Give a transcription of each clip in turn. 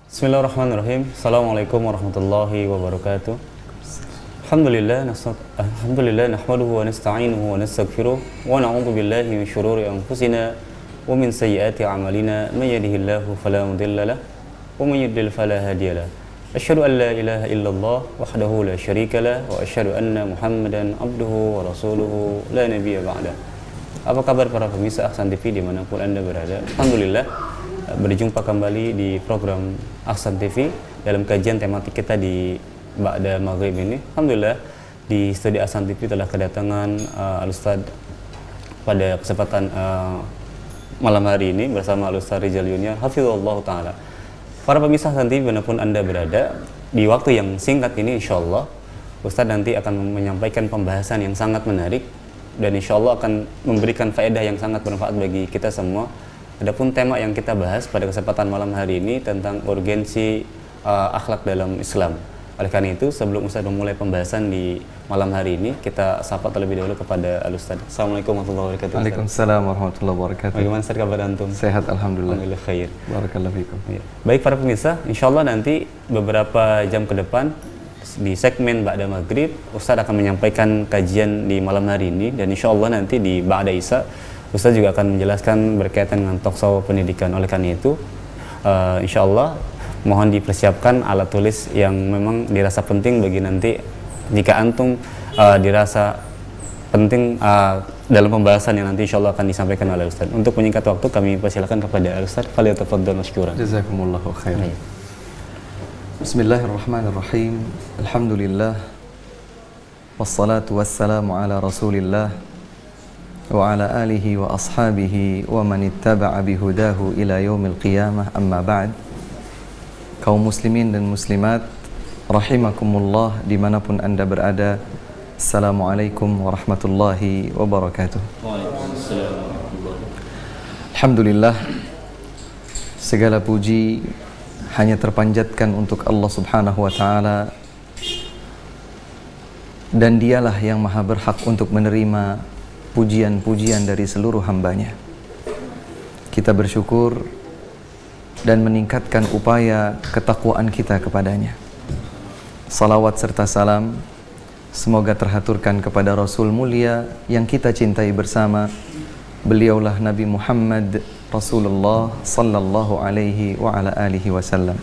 Bismillahirrahmanirrahim. Assalamualaikum warahmatullahi wabarakatuh. Alhamdulillah nahmaduhu wa nasta'inuhu wa nastaghfiruh wa na'udzu billahi min syururi anfusina wa min sayyiati a'malina may yahdihillahu fala mudilla lahu wa may yudlil fala hadiya lahu. Asyhadu an la ilaha illallah wahdahu la syarika lahu wa asyhadu anna Muhammadan abduhu wa rasuluhu la nabiyya ba'da. Apa kabar para pemirsa Ahsan TV dimanapun Anda berada? Alhamdulillah berjumpa kembali di program Ahsan TV dalam kajian tematik kita di Ba'da Maghrib ini. Alhamdulillah di studio Ahsan TV telah kedatangan Al-Ustaz pada kesempatan malam hari ini bersama Al-Ustaz Rizal Junior hafizahullah ta'ala. Para pemirsa Ahsan TV dimanapun Anda berada, di waktu yang singkat ini insyaallah Ustaz nanti akan menyampaikan pembahasan yang sangat menarik dan insyaallah akan memberikan faedah yang sangat bermanfaat bagi kita semua. Adapun tema yang kita bahas pada kesempatan malam hari ini tentang urgensi akhlak dalam Islam. Oleh karena itu, sebelum Ustaz memulai pembahasan di malam hari ini, kita sapa terlebih dahulu kepada Al-Ustaz. Assalamualaikum warahmatullahi wabarakatuh. Waalaikumsalam warahmatullahi wabarakatuh. Bagaimana Ustaz kabar antum? Sehat alhamdulillah. Alhamdulillah khair. Barakallahu fikum. Ya. Baik para pemirsa, insyaallah nanti beberapa jam ke depan di segmen Ba'da Maghrib, Ustaz akan menyampaikan kajian di malam hari ini dan insyaallah nanti di Ba'da Isya Ustaz juga akan menjelaskan berkaitan dengan talkshow pendidikan. Oleh karena itu, insyaallah mohon dipersiapkan alat tulis yang memang dirasa penting bagi nanti jika antum dirasa penting dalam pembahasan yang nanti insyaallah akan disampaikan oleh Ustaz. Untuk menyingkat waktu, kami persilakan kepada Ustaz. Falyatafaddal masykuran. Jazakumullahu khairan. Bismillahirrahmanirrahim. Alhamdulillah. Wassalatu wassalamu ala Rasulillah wa ala alihi wa ashabihi wa man ittaba'a bihudahu ila yaumil qiyamah, amma ba'd. Kaum muslimin dan muslimat rahimakumullah dimanapun Anda berada, Assalamualaikum warahmatullahi wabarakatuh. Waalaikumsalam. Alhamdulillah, segala puji hanya terpanjatkan untuk Allah subhanahu wa ta'ala, dan dialah yang maha berhak untuk menerima pujian-pujian dari seluruh hambanya. Kita bersyukur dan meningkatkan upaya ketakwaan kita kepadanya. Salawat serta salam semoga terhaturkan kepada Rasul mulia yang kita cintai bersama. Beliaulah Nabi Muhammad Rasulullah sallallahu alaihi wa ala alihi wasallam.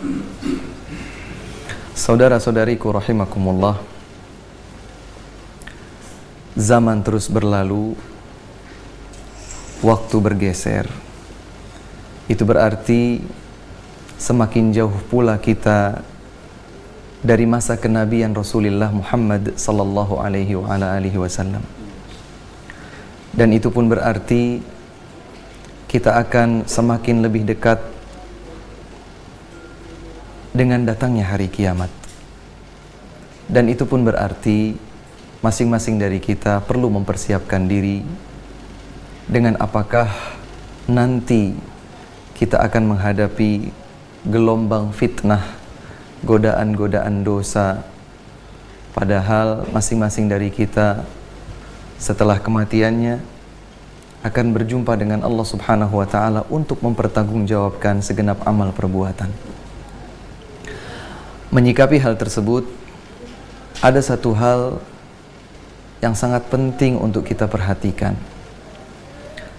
Saudara-saudariku rahimakumullah, zaman terus berlalu, waktu bergeser. Itu berarti semakin jauh pula kita dari masa kenabian Rasulullah Muhammad sallallahu alaihi wa ala alihi wasallam. Dan itu pun berarti kita akan semakin lebih dekat dengan datangnya hari kiamat. Dan itu pun berarti masing-masing dari kita perlu mempersiapkan diri dengan apakah nanti kita akan menghadapi gelombang fitnah, godaan-godaan dosa, padahal masing-masing dari kita setelah kematiannya akan berjumpa dengan Allah subhanahu wa ta'ala untuk mempertanggungjawabkan segenap amal perbuatan. Menyikapi hal tersebut, ada satu hal yang sangat penting untuk kita perhatikan.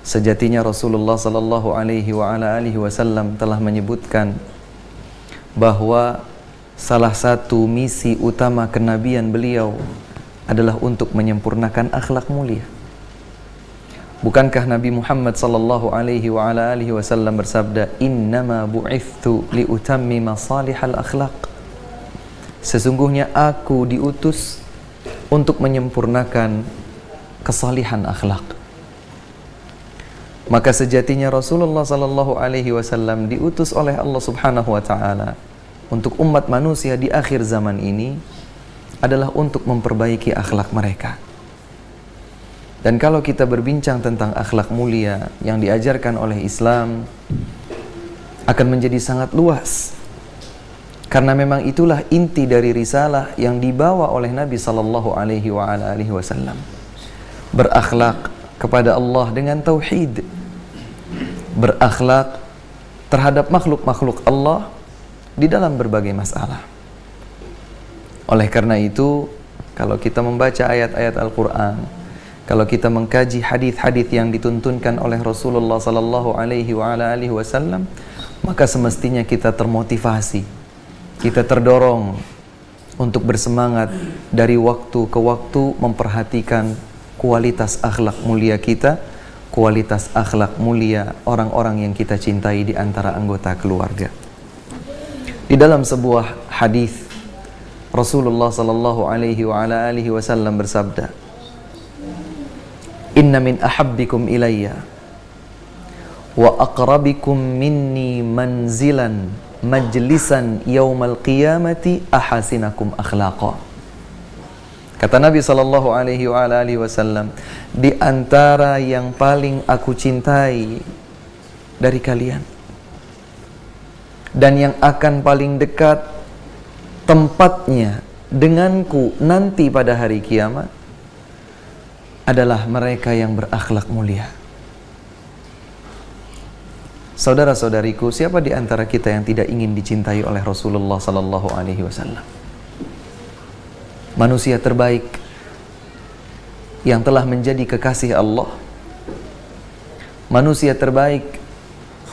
Sejatinya Rasulullah sallallahu alaihi wa ala alihi wasallam telah menyebutkan bahwa salah satu misi utama kenabian beliau adalah untuk menyempurnakan akhlak mulia. Bukankah Nabi Muhammad sallallahu alaihi wa ala alihi wasallam bersabda, "Innama bu'ithtu liutammima salihal akhlaq." Sesungguhnya aku diutus untuk menyempurnakan kesalihan akhlak. Maka sejatinya Rasulullah sallallahu alaihi wasallam diutus oleh Allah Subhanahu wa taala untuk umat manusia di akhir zaman ini adalah untuk memperbaiki akhlak mereka. Dan kalau kita berbincang tentang akhlak mulia yang diajarkan oleh Islam akan menjadi sangat luas. Karena memang itulah inti dari risalah yang dibawa oleh Nabi sallallahu alaihi wasallam. Berakhlak kepada Allah dengan tauhid, berakhlak terhadap makhluk-makhluk Allah di dalam berbagai masalah. Oleh karena itu, kalau kita membaca ayat-ayat Al-Quran, kalau kita mengkaji hadis-hadis yang dituntunkan oleh Rasulullah sallallahu alaihi wasallam, maka semestinya kita termotivasi, kita terdorong untuk bersemangat dari waktu ke waktu memperhatikan kualitas akhlak mulia kita, kualitas akhlak mulia orang-orang yang kita cintai di antara anggota keluarga. Di dalam sebuah hadis, Rasulullah sallallahu alaihi wasallam bersabda, "Inna min ahabbikum ilayya wa aqrabikum minni manzilan majlisan yaumal qiyamati ahasinakum akhlaqa." Kata Nabi sallallahu alaihi wasallam, di antara yang paling aku cintai dari kalian dan yang akan paling dekat tempatnya denganku nanti pada hari kiamat adalah mereka yang berakhlak mulia. Saudara-saudariku, siapa di antara kita yang tidak ingin dicintai oleh Rasulullah sallallahu alaihi wasallam? Manusia terbaik yang telah menjadi kekasih Allah. Manusia terbaik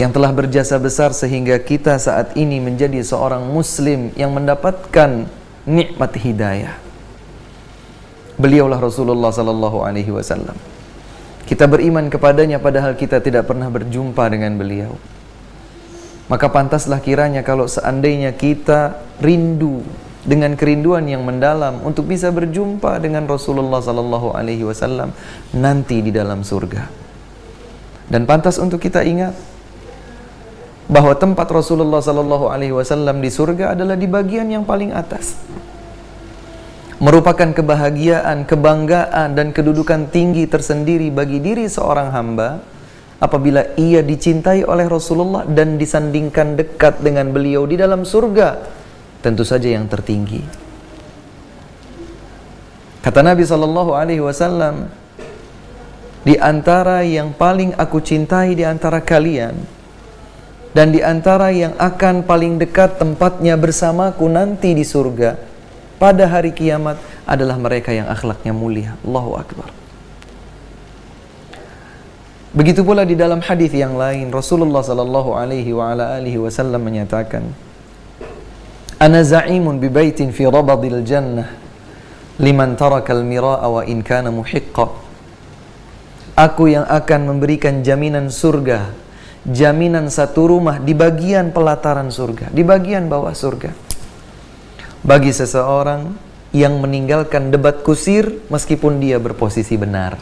yang telah berjasa besar sehingga kita saat ini menjadi seorang muslim yang mendapatkan nikmat hidayah. Beliaulah Rasulullah sallallahu alaihi wasallam. Kita beriman kepadanya padahal kita tidak pernah berjumpa dengan beliau. Maka pantaslah kiranya kalau seandainya kita rindu dengan kerinduan yang mendalam untuk bisa berjumpa dengan Rasulullah sallallahu alaihi wasallam nanti di dalam surga. Dan pantas untuk kita ingat bahwa tempat Rasulullah sallallahu alaihi wasallam di surga adalah di bagian yang paling atas. Merupakan kebahagiaan, kebanggaan dan kedudukan tinggi tersendiri bagi diri seorang hamba apabila ia dicintai oleh Rasulullah dan disandingkan dekat dengan beliau di dalam surga, tentu saja yang tertinggi. Kata Nabi sallallahu alaihi wasallam, di antara yang paling aku cintai di antara kalian dan di antara yang akan paling dekat tempatnya bersamaku nanti di surga pada hari kiamat adalah mereka yang akhlaknya mulia. Allahu Akbar. Begitu pula di dalam hadis yang lain, Rasulullah sallallahu alaihi wasallam menyatakan, "Ana za'imun bi baitin fi rabadil jannah liman taraka al-mira'a wa in kana muhiqqa." Aku yang akan memberikan jaminan surga, jaminan satu rumah di bagian pelataran surga, di bagian bawah surga, bagi seseorang yang meninggalkan debat kusir meskipun dia berposisi benar.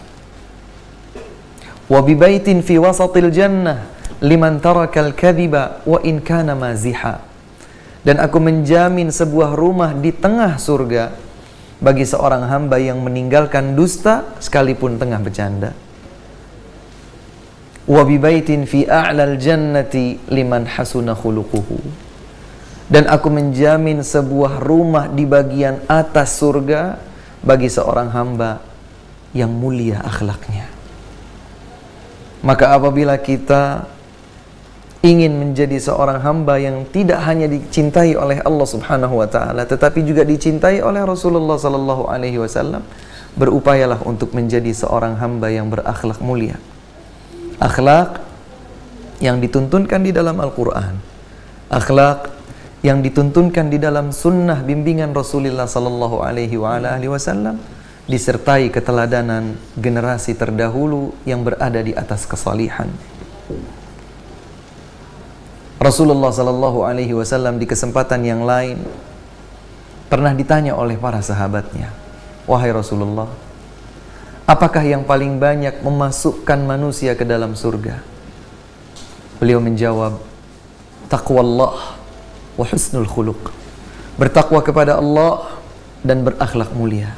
Wa bi baitin fi wasatil jannah liman tarakal kadhiba wa in kana maziha. Dan aku menjamin sebuah rumah di tengah surga bagi seorang hamba yang meninggalkan dusta sekalipun tengah bercanda. Wa bi baitin fi a'lal jannati liman hasuna khuluquhu. Dan aku menjamin sebuah rumah di bagian atas surga bagi seorang hamba yang mulia akhlaknya. Maka apabila kita ingin menjadi seorang hamba yang tidak hanya dicintai oleh Allah Subhanahu wa taala tetapi juga dicintai oleh Rasulullah sallallahu alaihi wasallam, berupayalah untuk menjadi seorang hamba yang berakhlak mulia. Akhlak yang dituntunkan di dalam Al-Quran, akhlak yang dituntunkan di dalam sunnah bimbingan Rasulullah sallallahu alaihi wasallam, disertai keteladanan generasi terdahulu yang berada di atas kesalihan. Rasulullah sallallahu alaihi wasallam di kesempatan yang lain pernah ditanya oleh para sahabatnya, "Wahai Rasulullah, apakah yang paling banyak memasukkan manusia ke dalam surga?" Beliau menjawab, "Taqwallah wa husnul khuluq." Bertakwa kepada Allah dan berakhlak mulia.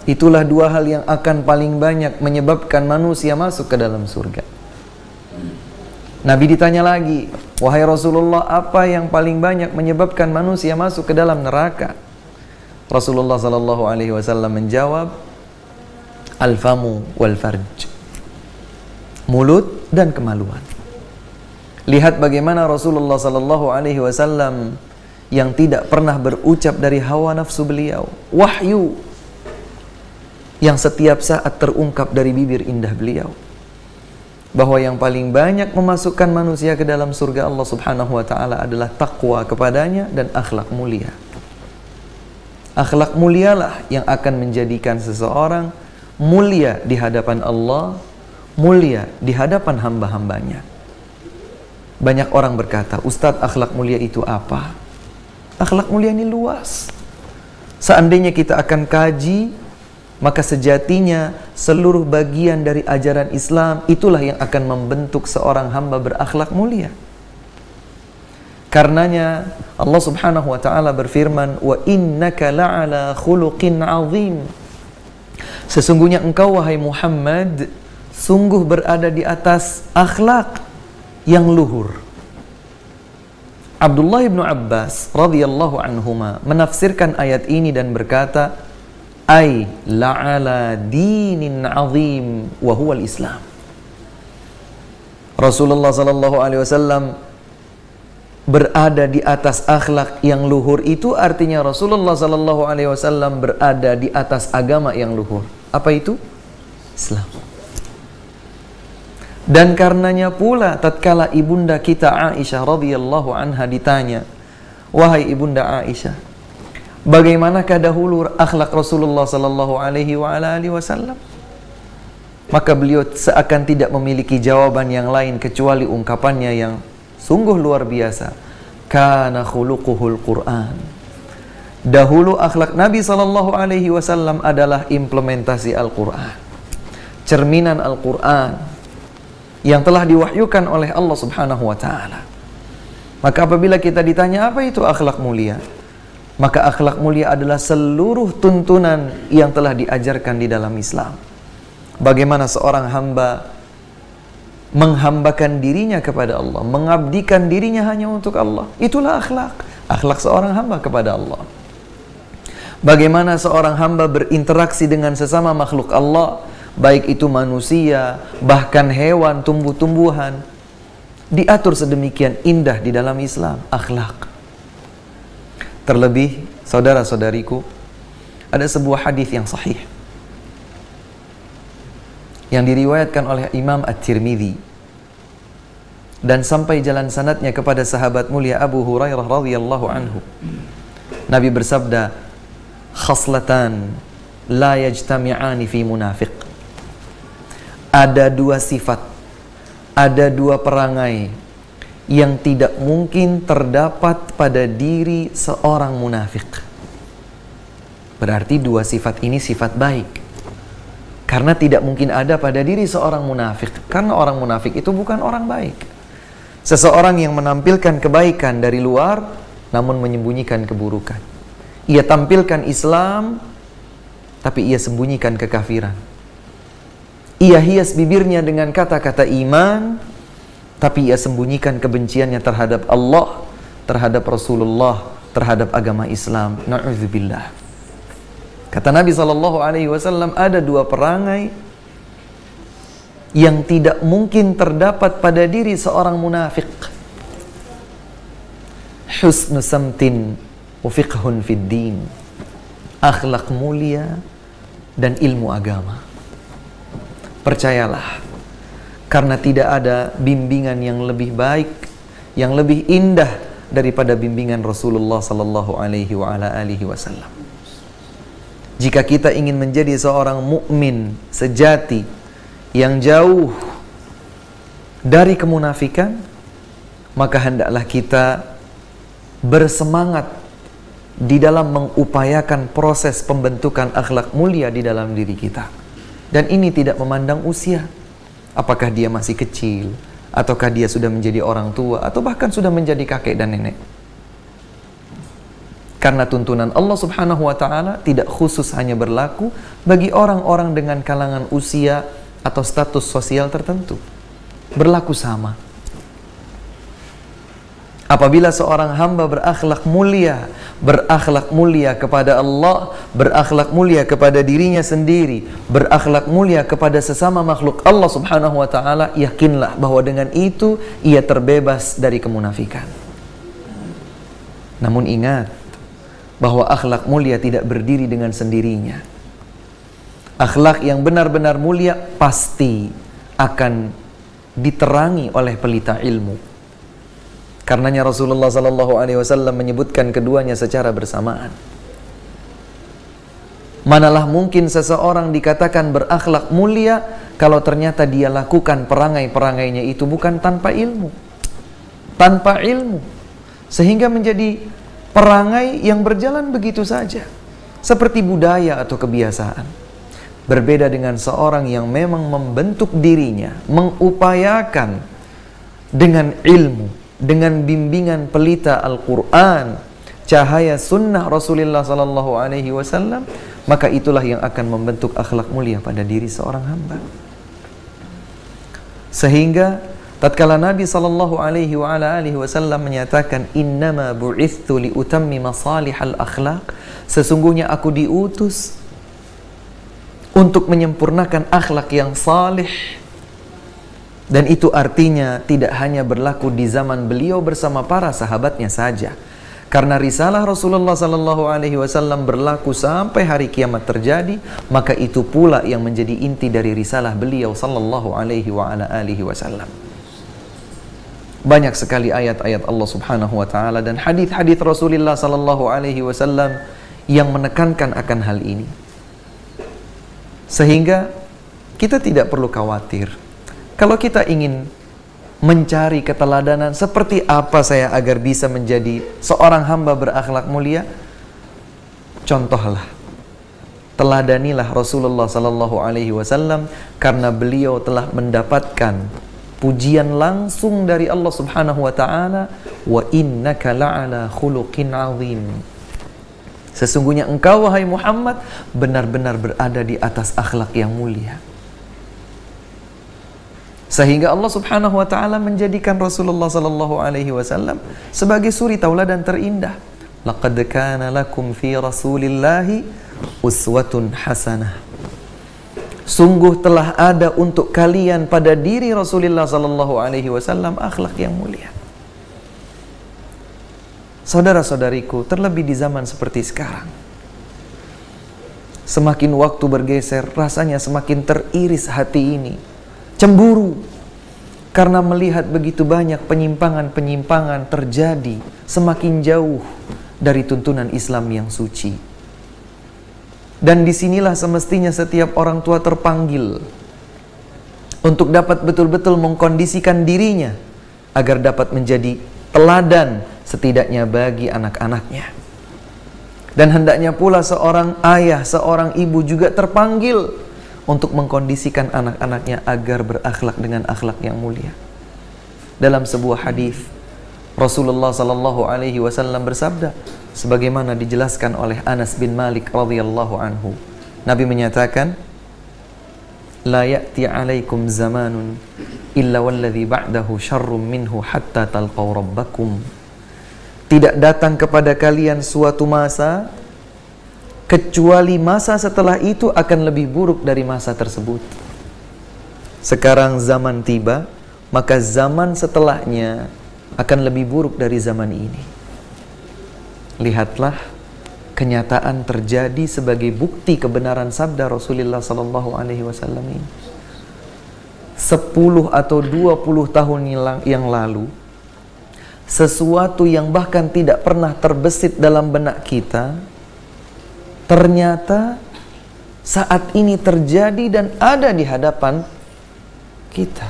Itulah dua hal yang akan paling banyak menyebabkan manusia masuk ke dalam surga. Nabi ditanya lagi, "Wahai Rasulullah, apa yang paling banyak menyebabkan manusia masuk ke dalam neraka?" Rasulullah sallallahu alaihi wasallam menjawab, "Al-famu wal farj." Mulut dan kemaluan. Lihat bagaimana Rasulullah sallallahu alaihi wasallam yang tidak pernah berucap dari hawa nafsu beliau, wahyu yang setiap saat terungkap dari bibir indah beliau, bahwa yang paling banyak memasukkan manusia ke dalam surga Allah Subhanahu wa taala adalah takwa kepadanya dan akhlak mulia. Akhlak mulialah yang akan menjadikan seseorang mulia di hadapan Allah, mulia di hadapan hamba-hambanya. Banyak orang berkata, "Ustadz, akhlak mulia itu apa?" Akhlak mulia ini luas. Seandainya kita akan kaji, maka sejatinya seluruh bagian dari ajaran Islam itulah yang akan membentuk seorang hamba berakhlak mulia. Karenanya Allah Subhanahu wa taala berfirman, "Wa innaka la'ala khuluqin 'azim." Sesungguhnya engkau wahai Muhammad sungguh berada di atas akhlak yang luhur. Abdullah bin Abbas radhiyallahu anhuma menafsirkan ayat ini dan berkata, "Ai la'ala dinin 'azim wa huwa al-Islam." Rasulullah sallallahu alaihi wasallam berada di atas akhlak yang luhur, itu artinya Rasulullah sallallahu alaihi wasallam berada di atas agama yang luhur. Apa itu? Islam. Dan karenanya pula tatkala ibunda kita Aisyah radhiyallahu anha ditanya, "Wahai ibunda Aisyah, bagaimanakah dahulu akhlak Rasulullah sallallahu alaihi wasallam?" Maka beliau seakan tidak memiliki jawaban yang lain kecuali ungkapannya yang sungguh luar biasa. Kana khuluquhul Quran. Dahulu akhlak Nabi sallallahu alaihi wasallam adalah implementasi Al-Quran, cerminan Al-Quran yang telah diwahyukan oleh Allah Subhanahu wa taala. Maka apabila kita ditanya apa itu akhlak mulia, maka akhlak mulia adalah seluruh tuntunan yang telah diajarkan di dalam Islam. Bagaimana seorang hamba menghambakan dirinya kepada Allah, mengabdikan dirinya hanya untuk Allah. Itulah akhlak seorang hamba kepada Allah. Bagaimana seorang hamba berinteraksi dengan sesama makhluk Allah, baik itu manusia, bahkan hewan, tumbuh-tumbuhan, diatur sedemikian indah di dalam Islam, akhlak. Terlebih, saudara-saudariku, ada sebuah hadis yang sahih yang diriwayatkan oleh Imam At-Tirmidzi dan sampai jalan sanadnya kepada sahabat mulia Abu Hurairah radhiyallahu anhu. Nabi bersabda, "Khaslatan la yajtami'ani fi munafiq." Ada dua sifat, ada dua perangai yang tidak mungkin terdapat pada diri seorang munafik. Berarti dua sifat ini sifat baik. Karena tidak mungkin ada pada diri seorang munafik. Karena orang munafik itu bukan orang baik. Seseorang yang menampilkan kebaikan dari luar, namun menyembunyikan keburukan. Ia tampilkan Islam, tapi ia sembunyikan kekafiran. Ia hias bibirnya dengan kata-kata iman, tapi ia sembunyikan kebenciannya terhadap Allah, terhadap Rasulullah, terhadap agama Islam. Na'udzubillah. Kata Nabi SAW, ada dua perangai yang tidak mungkin terdapat pada diri seorang munafik. Husnu samtin wa fiqhun fid din. Akhlak mulia dan ilmu agama. Percayalah, karena tidak ada bimbingan yang lebih baik, yang lebih indah daripada bimbingan Rasulullah sallallahu alaihi wasallam. Jika kita ingin menjadi seorang mukmin sejati yang jauh dari kemunafikan, maka hendaklah kita bersemangat di dalam mengupayakan proses pembentukan akhlak mulia di dalam diri kita. Dan ini tidak memandang usia. Apakah dia masih kecil, ataukah dia sudah menjadi orang tua, atau bahkan sudah menjadi kakek dan nenek. Karena tuntunan Allah Subhanahu wa ta'ala tidak khusus hanya berlaku bagi orang-orang dengan kalangan usia atau status sosial tertentu. Berlaku sama. Apabila seorang hamba berakhlak mulia kepada Allah, berakhlak mulia kepada dirinya sendiri, berakhlak mulia kepada sesama makhluk Allah Subhanahu wa taala, yakinlah bahwa dengan itu ia terbebas dari kemunafikan. Namun ingat bahwa akhlak mulia tidak berdiri dengan sendirinya. Akhlak yang benar-benar mulia pasti akan diterangi oleh pelita ilmu. Karenanya Rasulullah SAW menyebutkan keduanya secara bersamaan. Manalah mungkin seseorang dikatakan berakhlak mulia kalau ternyata dia lakukan perangai-perangainya itu bukan tanpa ilmu. Tanpa ilmu. Sehingga menjadi perangai yang berjalan begitu saja. Seperti budaya atau kebiasaan. Berbeda dengan seorang yang memang membentuk dirinya, mengupayakan dengan ilmu, dengan bimbingan pelita Al-Quran, cahaya sunnah Rasulullah SAW, maka itulah yang akan membentuk akhlak mulia pada diri seorang hamba. Sehingga tatkala Nabi SAW menyatakan, innama bu'ithtu liutammi masalihal akhlaq, sesungguhnya aku diutus untuk menyempurnakan akhlak yang salih. Dan itu artinya tidak hanya berlaku di zaman beliau bersama para sahabatnya saja. Karena risalah Rasulullah SAW berlaku sampai hari kiamat terjadi, maka itu pula yang menjadi inti dari risalah beliau SAW. Banyak sekali ayat-ayat Allah Subhanahu wa taala dan hadis-hadis Rasulullah SAW yang menekankan akan hal ini. Sehingga kita tidak perlu khawatir. Kalau kita ingin mencari keteladanan seperti apa saya agar bisa menjadi seorang hamba berakhlak mulia, contohlah, teladanilah Rasulullah SAW, karena beliau telah mendapatkan pujian langsung dari Allah Subhanahu wa taala, wa innaka la'ala khuluqin 'azim. Sesungguhnya engkau wahai Muhammad benar-benar berada di atas akhlak yang mulia. Sehingga Allah Subhanahu wa taala menjadikan Rasulullah SAW sebagai suri tauladan terindah. Laqad kana lakum fi Rasulillahi uswatun hasanah. Sungguh telah ada untuk kalian pada diri Rasulullah SAW akhlak yang mulia. Saudara-saudariku, terlebih di zaman seperti sekarang, semakin waktu bergeser, rasanya semakin teriris hati ini, cemburu, karena melihat begitu banyak penyimpangan-penyimpangan terjadi semakin jauh dari tuntunan Islam yang suci. Dan disinilah semestinya setiap orang tua terpanggil untuk dapat betul-betul mengkondisikan dirinya agar dapat menjadi teladan setidaknya bagi anak-anaknya. Dan hendaknya pula seorang ayah, seorang ibu juga terpanggil untuk mengkondisikan anak-anaknya agar berakhlak dengan akhlak yang mulia. Dalam sebuah hadis Rasulullah SAW bersabda, sebagaimana dijelaskan oleh Anas bin Malik radhiyallahu anhu, Nabi menyatakan, la ya'ti 'alaikum zamanun illa walladhi ba'dahu syarrum minhu hatta talqaw rabbakum. Tidak datang kepada kalian suatu masa kecuali masa setelah itu akan lebih buruk dari masa tersebut. Sekarang zaman tiba, maka zaman setelahnya akan lebih buruk dari zaman ini. Lihatlah, kenyataan terjadi sebagai bukti kebenaran sabda Rasulullah SAW ini. 10 atau 20 tahun yang lalu, sesuatu yang bahkan tidak pernah terbesit dalam benak kita, ternyata saat ini terjadi dan ada di hadapan kita.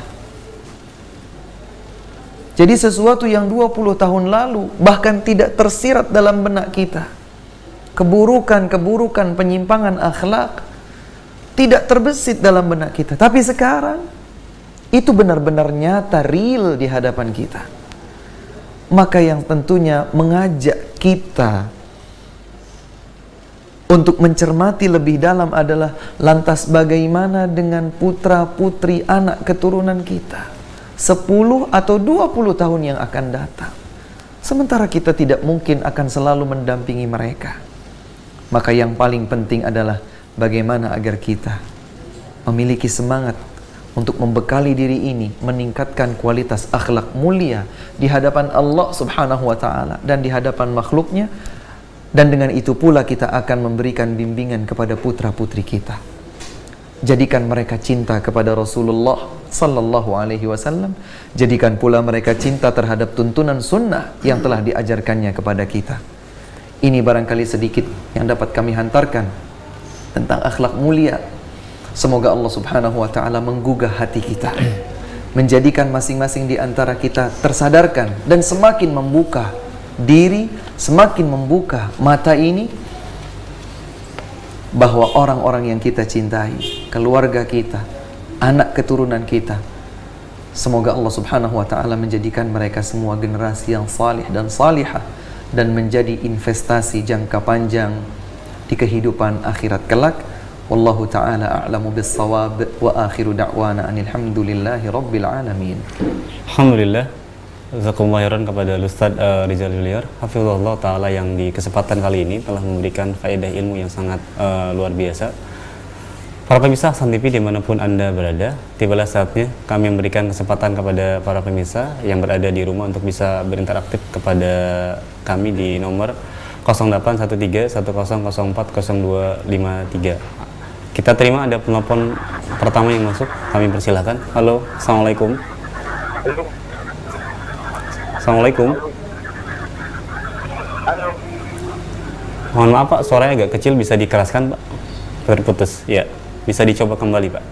Jadi sesuatu yang 20 tahun lalu bahkan tidak tersirat dalam benak kita, keburukan-keburukan, penyimpangan akhlak tidak terbesit dalam benak kita. Tapi sekarang itu benar-benar nyata, real di hadapan kita. Maka yang tentunya mengajak kita untuk mencermati lebih dalam adalah, lantas bagaimana dengan putra-putri anak keturunan kita 10 atau 20 tahun yang akan datang? Sementara kita tidak mungkin akan selalu mendampingi mereka. Maka yang paling penting adalah bagaimana agar kita memiliki semangat untuk membekali diri ini, meningkatkan kualitas akhlak mulia di hadapan Allah Subhanahu wa Ta'ala dan di hadapan makhluknya. Dan dengan itu pula kita akan memberikan bimbingan kepada putra-putri kita. Jadikan mereka cinta kepada Rasulullah Sallallahu Alaihi Wasallam. Jadikan pula mereka cinta terhadap tuntunan sunnah yang telah diajarkannya kepada kita. Ini barangkali sedikit yang dapat kami hantarkan tentang akhlak mulia. Semoga Allah Subhanahu wa Ta'ala menggugah hati kita, menjadikan masing-masing di antara kita tersadarkan dan semakin membuka diri, semakin membuka mata ini, bahwa orang-orang yang kita cintai, keluarga kita, anak keturunan kita, semoga Allah Subhanahu wa Ta'ala menjadikan mereka semua generasi yang salih dan salihah, dan menjadi investasi jangka panjang di kehidupan akhirat kelak. Wallahu ta'ala a'lamu bis-shawab, wa akhiru da'wana alhamdulillahi rabbil alamin. Alhamdulillah, jazakumullah khairan kepada Ustaz Rizal Juliar hafizahullah ta'ala, yang di kesempatan kali ini telah memberikan faedah ilmu yang sangat luar biasa. Para pemirsa Ahsan TV dimanapun Anda berada, tibalah saatnya kami memberikan kesempatan kepada para pemirsa yang berada di rumah untuk bisa berinteraktif kepada kami di nomor 0813-1004-0253. Kita terima ada penelpon pertama yang masuk, kami persilahkan. Halo, Assalamualaikum. Assalamualaikum. Halo. Mohon maaf Pak, suaranya agak kecil, bisa dikeraskan Pak? Terputus, ya. Bisa dicoba kembali Pak.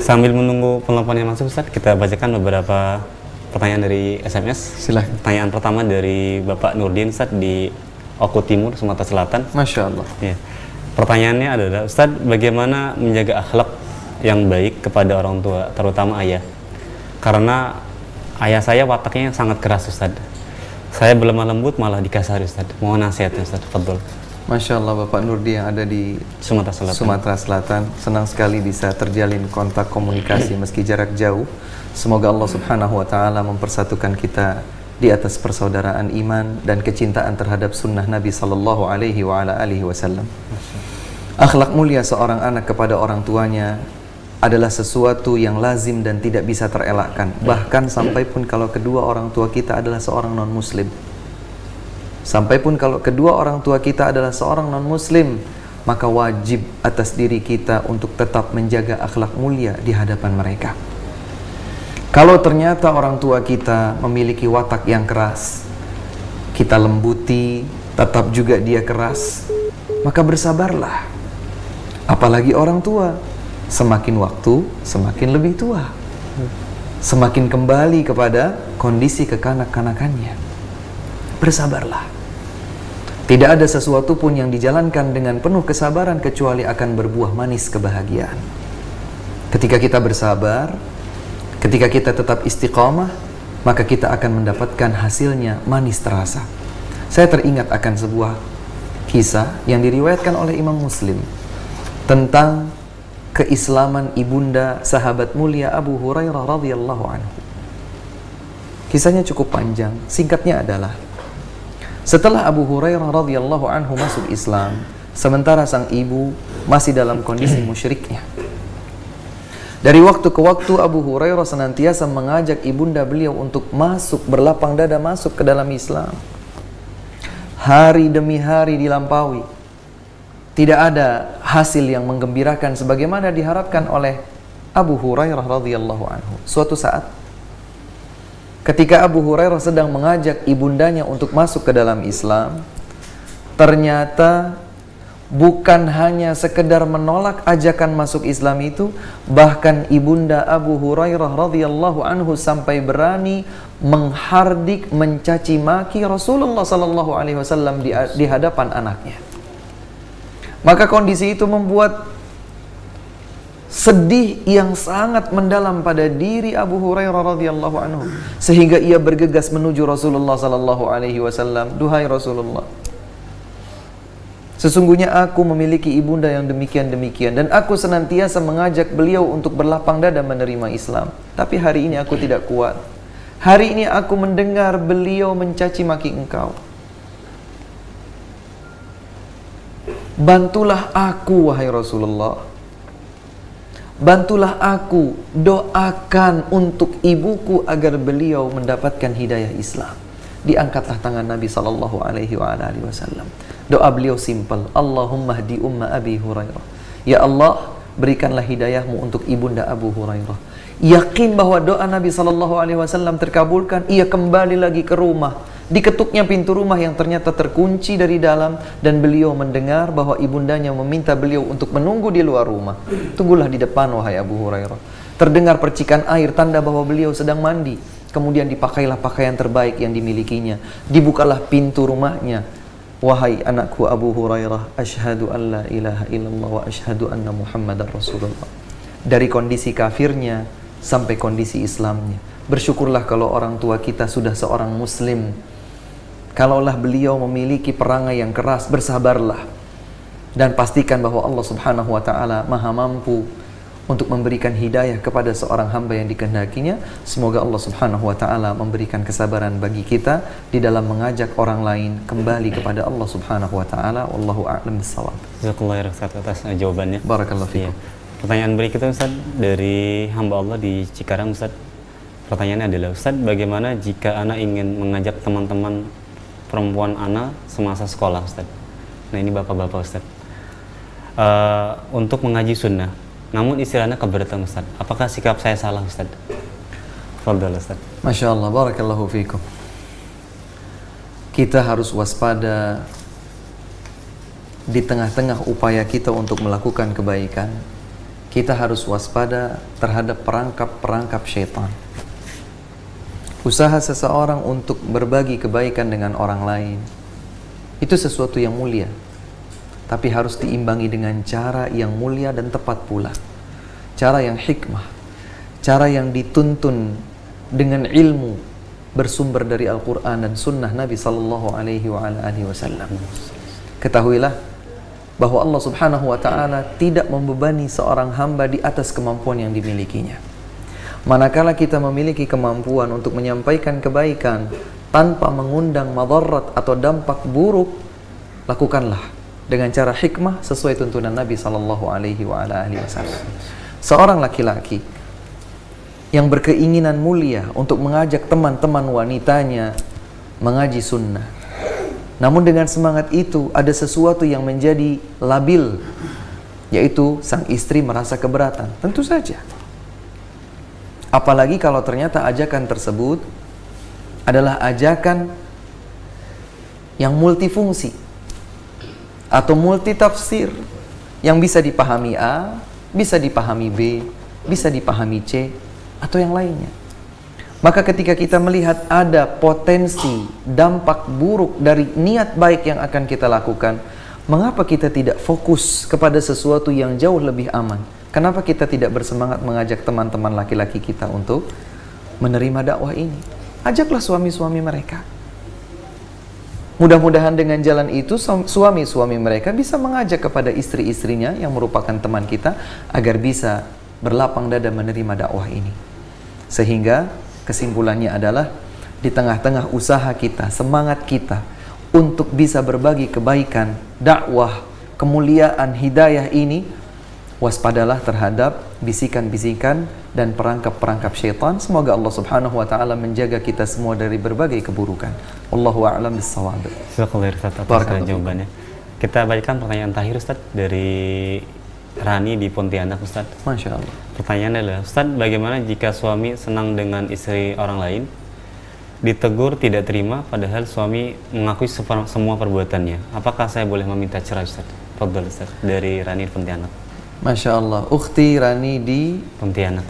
Sambil menunggu penelpon yang masuk Ustaz, kita bacakan beberapa pertanyaan dari SMS. Silahkan. Pertanyaan pertama dari Bapak Nurdin Ustaz di Oku Timur, Sumatera Selatan. Masya Allah. Ya. Pertanyaannya adalah, Ustaz, bagaimana menjaga akhlak yang baik kepada orang tua, terutama ayah? Karena ayah saya wataknya sangat keras Ustaz. Saya berlemah lembut malah dikasari Ustaz. Mohon nasihatnya Ustaz, fadhol. Masya Allah, Bapak Nurdi yang ada di Sumatera Selatan. Sumatera Selatan. Senang sekali bisa terjalin kontak komunikasi meski jarak jauh. Semoga Allah Subhanahu wa Ta'ala mempersatukan kita di atas persaudaraan iman dan kecintaan terhadap sunnah Nabi Sallallahu Alaihi Wasallam. Akhlak mulia seorang anak kepada orang tuanya adalah sesuatu yang lazim dan tidak bisa terelakkan. Bahkan sampai pun kalau kedua orang tua kita adalah seorang non-muslim. Sampai pun kalau kedua orang tua kita adalah seorang non-muslim, maka wajib atas diri kita untuk tetap menjaga akhlak mulia di hadapan mereka. Kalau ternyata orang tua kita memiliki watak yang keras, kita lembuti, tetap juga dia keras, maka bersabarlah. Apalagi orang tua, semakin waktu, semakin lebih tua, semakin kembali kepada kondisi kekanak-kanakannya. Bersabarlah. Tidak ada sesuatu pun yang dijalankan dengan penuh kesabaran kecuali akan berbuah manis kebahagiaan. Ketika kita bersabar, ketika kita tetap istiqamah, maka kita akan mendapatkan hasilnya manis terasa. Saya teringat akan sebuah kisah yang diriwayatkan oleh Imam Muslim tentang keislaman ibunda sahabat mulia Abu Hurairah radhiyallahu anhu. Kisahnya cukup panjang, singkatnya adalah, setelah Abu Hurairah radhiyallahu anhu masuk Islam, sementara sang ibu masih dalam kondisi musyriknya. Dari waktu ke waktu Abu Hurairah senantiasa mengajak ibunda beliau untuk masuk, berlapang dada masuk ke dalam Islam. Hari demi hari dilampaui. Tidak ada hasil yang menggembirakan sebagaimana diharapkan oleh Abu Hurairah radhiyallahu anhu. Suatu saat, ketika Abu Hurairah sedang mengajak ibundanya untuk masuk ke dalam Islam, ternyata bukan hanya sekedar menolak ajakan masuk Islam itu, bahkan ibunda Abu Hurairah radhiyallahu anhu sampai berani menghardik, mencaci maki Rasulullah sallallahu alaihi wasallam di hadapan anaknya. Maka kondisi itu membuat sedih yang sangat mendalam pada diri Abu Hurairah radhiyallahu anhu, sehingga ia bergegas menuju Rasulullah sallallahu alaihi wasallam. Duhai Rasulullah, sesungguhnya aku memiliki ibunda yang demikian-demikian, dan aku senantiasa mengajak beliau untuk berlapang dada menerima Islam. Tapi hari ini aku tidak kuat. Hari ini aku mendengar beliau mencaci maki engkau. Bantulah aku wahai Rasulullah. Bantulah aku, doakan untuk ibuku agar beliau mendapatkan hidayah Islam. Diangkatlah tangan Nabi SAW. Doa beliau simpel. Allahumma hdi umma Abi Hurairah. Ya Allah, berikanlah hidayahmu untuk ibunda Abu Hurairah. Yakin bahwa doa Nabi SAW terkabulkan. Ia kembali lagi ke rumah. Diketuknya pintu rumah yang ternyata terkunci dari dalam, dan beliau mendengar bahwa ibundanya meminta beliau untuk menunggu di luar rumah. Tunggulah di depan wahai Abu Hurairah. Terdengar percikan air, tanda bahwa beliau sedang mandi. Kemudian dipakailah pakaian terbaik yang dimilikinya. Dibukalah pintu rumahnya. Wahai anakku Abu Hurairah, asyhadu an la ilaha illallah wa asyhadu anna Muhammadar Rasulullah. Dari kondisi kafirnya sampai kondisi Islamnya. Bersyukurlah kalau orang tua kita sudah seorang muslim. Kalaulah beliau memiliki perangai yang keras, bersabarlah. Dan pastikan bahwa Allah Subhanahu wa ta'ala maha mampu untuk memberikan hidayah kepada seorang hamba yang dikehendakinya. Semoga Allah Subhanahu wa ta'ala memberikan kesabaran bagi kita di dalam mengajak orang lain kembali kepada Allah Subhanahu wa ta'ala. Wallahu a'lam bissawab. Jazakallahu khairan Ustaz atas jawabannya. Barakallahu fiikum. Pertanyaan berikutnya Ustaz dari hamba Allah di Cikarang Ustaz. Pertanyaannya adalah, Ustaz, bagaimana jika anak ingin mengajak teman-teman perempuan anak semasa sekolah Ustaz? Nah ini bapak-bapak Ustaz, untuk mengaji sunnah, namun istri anak keberatan Ustaz. Apakah sikap saya salah Ustaz? Fadhal Ustaz. Masya Allah, barakallahu fiikum. Kita harus waspada di tengah-tengah upaya kita untuk melakukan kebaikan. Kita harus waspada terhadap perangkap-perangkap syaitan. Usaha seseorang untuk berbagi kebaikan dengan orang lain itu sesuatu yang mulia, tapi harus diimbangi dengan cara yang mulia dan tepat pula. Cara yang hikmah, cara yang dituntun dengan ilmu bersumber dari Al-Quran dan Sunnah Nabi Sallallahu Alaihi Wasallam. Ketahuilah bahwa Allah Subhanahu Wa Taala tidak membebani seorang hamba di atas kemampuan yang dimilikinya. Manakala kita memiliki kemampuan untuk menyampaikan kebaikan tanpa mengundang madarat atau dampak buruk, lakukanlah dengan cara hikmah sesuai tuntunan Nabi Sallallahu Alaihi Wasallam. Seorang laki-laki yang berkeinginan mulia untuk mengajak teman-teman wanitanya mengaji sunnah, namun dengan semangat itu ada sesuatu yang menjadi labil, yaitu sang istri merasa keberatan. Tentu saja. Apalagi kalau ternyata ajakan tersebut adalah ajakan yang multifungsi atau multitafsir, yang bisa dipahami A, bisa dipahami B, bisa dipahami C, atau yang lainnya. Maka ketika kita melihat ada potensi dampak buruk dari niat baik yang akan kita lakukan, mengapa kita tidak fokus kepada sesuatu yang jauh lebih aman? Kenapa kita tidak bersemangat mengajak teman-teman laki-laki kita untuk menerima dakwah ini? Ajaklah suami-suami mereka. Mudah-mudahan dengan jalan itu suami-suami mereka bisa mengajak kepada istri-istrinya yang merupakan teman kita agar bisa berlapang dada menerima dakwah ini. Sehingga kesimpulannya adalah di tengah-tengah usaha kita, semangat kita untuk bisa berbagi kebaikan, dakwah, kemuliaan, hidayah ini, waspadalah terhadap bisikan-bisikan dan perangkap-perangkap syaitan. Semoga Allah Subhanahu wa ta'ala menjaga kita semua dari berbagai keburukan. Wallahu a'lam bissawab. Jazakallahu khairan atas jawabannya. Kita bacakan pertanyaan terakhir Ustaz dari Rani di Pontianak Ustaz. Masya Allah. Pertanyaannya adalah, Ustaz, bagaimana jika suami senang dengan istri orang lain, ditegur tidak terima padahal suami mengakui semua perbuatannya? Apakah saya boleh meminta cerai Ustaz? Fadhal Ustaz dari Rani di Pontianak. Masya Allah, ukhti Rani di Pontianak.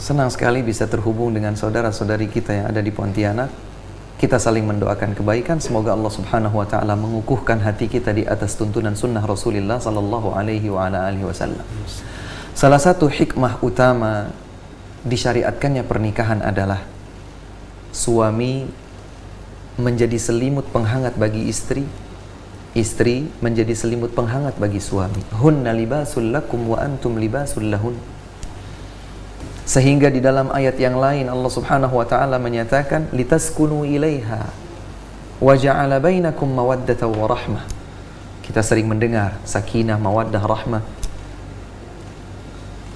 Senang sekali bisa terhubung dengan saudara-saudari kita yang ada di Pontianak. Kita saling mendoakan kebaikan. Semoga Allah Subhanahu wa ta'ala mengukuhkan hati kita di atas tuntunan sunnah Rasulullah Sallallahu Alaihi Wasallam. Salah satu hikmah utama disyariatkannya pernikahan adalah suami menjadi selimut penghangat bagi istri, istri menjadi selimut penghangat bagi suami. Hunna libasul lakum wa antum libasul lahun. Sehingga di dalam ayat yang lain Allah Subhanahu wa taala menyatakan litaskunu ilaiha wa ja'ala bainakum mawaddatan wa rahmah. Kita sering mendengar sakinah, mawaddah, rahmah.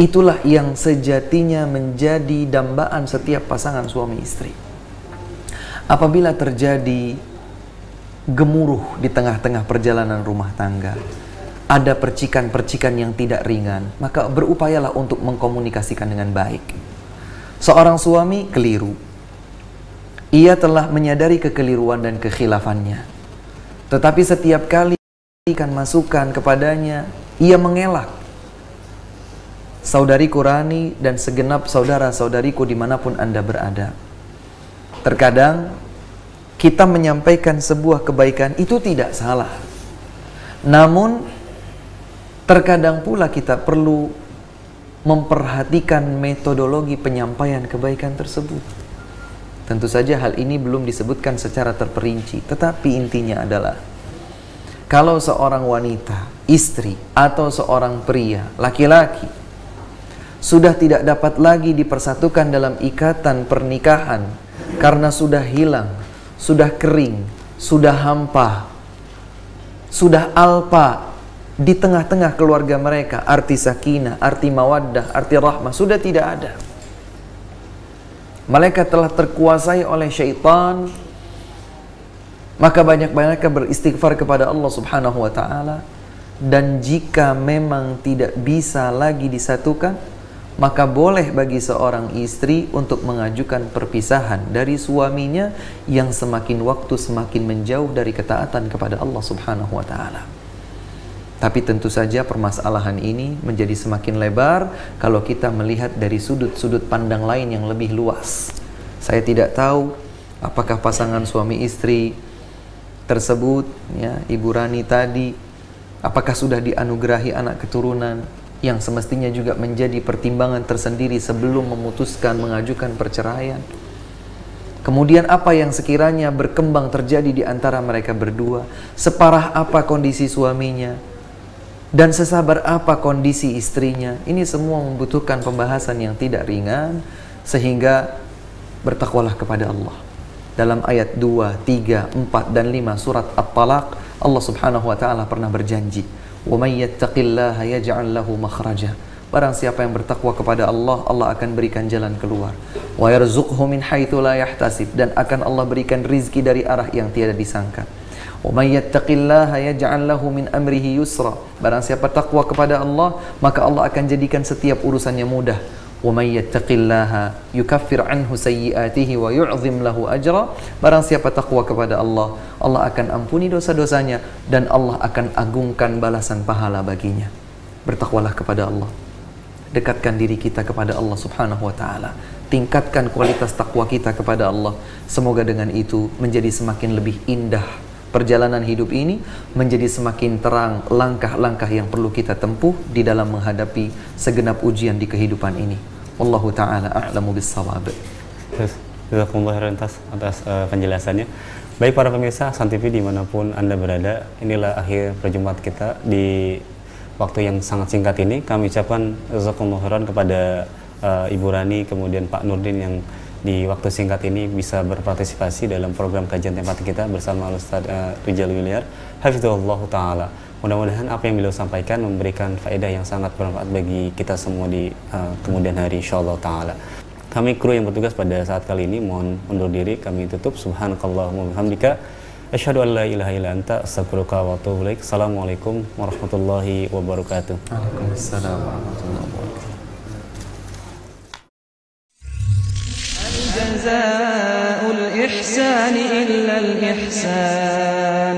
Itulah yang sejatinya menjadi dambaan setiap pasangan suami istri. Apabila terjadi gemuruh di tengah-tengah perjalanan rumah tangga, ada percikan-percikan yang tidak ringan, maka berupayalah untuk mengkomunikasikan dengan baik. Seorang suami keliru, ia telah menyadari kekeliruan dan kekhilafannya, tetapi setiap kali memberikan masukan kepadanya, ia mengelak. Saudariku Rani dan segenap saudara-saudariku dimanapun Anda berada, terkadang kita menyampaikan sebuah kebaikan itu tidak salah. Namun terkadang pula kita perlu memperhatikan metodologi penyampaian kebaikan tersebut. Tentu saja hal ini belum disebutkan secara terperinci, tetapi intinya adalah kalau seorang wanita, istri, atau seorang pria, laki-laki sudah tidak dapat lagi dipersatukan dalam ikatan pernikahan karena sudah hilang, sudah kering, sudah hampa, sudah alpa di tengah-tengah keluarga mereka, arti sakinah, arti mawaddah, arti rahmah sudah tidak ada. Mereka telah terkuasai oleh syaitan. Maka banyak-banyak beristighfar kepada Allah Subhanahu wa taala. Dan jika memang tidak bisa lagi disatukan, maka boleh bagi seorang istri untuk mengajukan perpisahan dari suaminya yang semakin waktu semakin menjauh dari ketaatan kepada Allah Subhanahu wa taala. Tapi tentu saja permasalahan ini menjadi semakin lebar kalau kita melihat dari sudut-sudut pandang lain yang lebih luas. Saya tidak tahu apakah pasangan suami istri tersebut, ya, Ibu Rani tadi, apakah sudah dianugerahi anak keturunan yang semestinya juga menjadi pertimbangan tersendiri sebelum memutuskan mengajukan perceraian. Kemudian apa yang sekiranya berkembang terjadi di antara mereka berdua, separah apa kondisi suaminya, dan sesabar apa kondisi istrinya. Ini semua membutuhkan pembahasan yang tidak ringan, sehingga bertakwalah kepada Allah. Dalam ayat 2, 3, 4, dan 5 surat At-Talaq, Allah Subhanahu wa ta'ala pernah berjanji, وَمَنْ يَتَّقِ اللَّهَ يَجْعَلْ لَهُ مَخْرَجًا. Barang siapa yang bertakwa kepada Allah, Allah akan berikan jalan keluar. وَيَرْزُقْهُ مِنْ حَيْثُ لَا يَحْتَسِبْ. Dan akan Allah berikan rizki dari arah yang tiada disangka. وَمَنْ يَتَّقِ اللَّهَ يَجْعَلْ لَهُ مِنْ أَمْرِهِ يُسْرًا. Barang siapa takwa kepada Allah, maka Allah akan jadikan setiap urusannya mudah. وَمَنْ يَتَّقِ اللَّهَ يُكَفِّرْ عَنْهُ سَيِّئَاتِهِ وَيُعْظِمْ لَهُ أَجْرًا. Barang siapa takwa kepada Allah, Allah akan ampuni dosa-dosanya dan Allah akan agungkan balasan pahala baginya. Bertakwalah kepada Allah. Dekatkan diri kita kepada Allah Subhanahu wa ta'ala. Tingkatkan kualitas takwa kita kepada Allah. Semoga dengan itu menjadi semakin lebih indah perjalanan hidup ini, menjadi semakin terang langkah-langkah yang perlu kita tempuh di dalam menghadapi segenap ujian di kehidupan ini. Wallahu ta'ala a'lamu bis-shawab. Jazakumullah khairan atas penjelasannya. Baik para pemirsa San TV dimanapun Anda berada, inilah akhir perjumpaan kita di waktu yang sangat singkat ini. Kami ucapkan jazakumullah khairan kepada Ibu Rani, kemudian Pak Nurdin yang di waktu singkat ini bisa berpartisipasi dalam program kajian tematik kita bersama Ustaz Rijal Wiliar hafizahullah ta'ala. Mudah-mudahan apa yang beliau sampaikan memberikan faedah yang sangat bermanfaat bagi kita semua di kemudian hari insyaallah ta'ala. Kami kru yang bertugas pada saat kali ini mohon undur diri, kami tutup. Subhanakallahumma bihamdika asyhadu an la ilaha illa anta astaghfiruka wa atubu ilaik. Assalamualaikum warahmatullahi wabarakatuh. Waalaikumsalam warahmatullahi wabarakatuh. جزاء الإحسان إلا الإحسان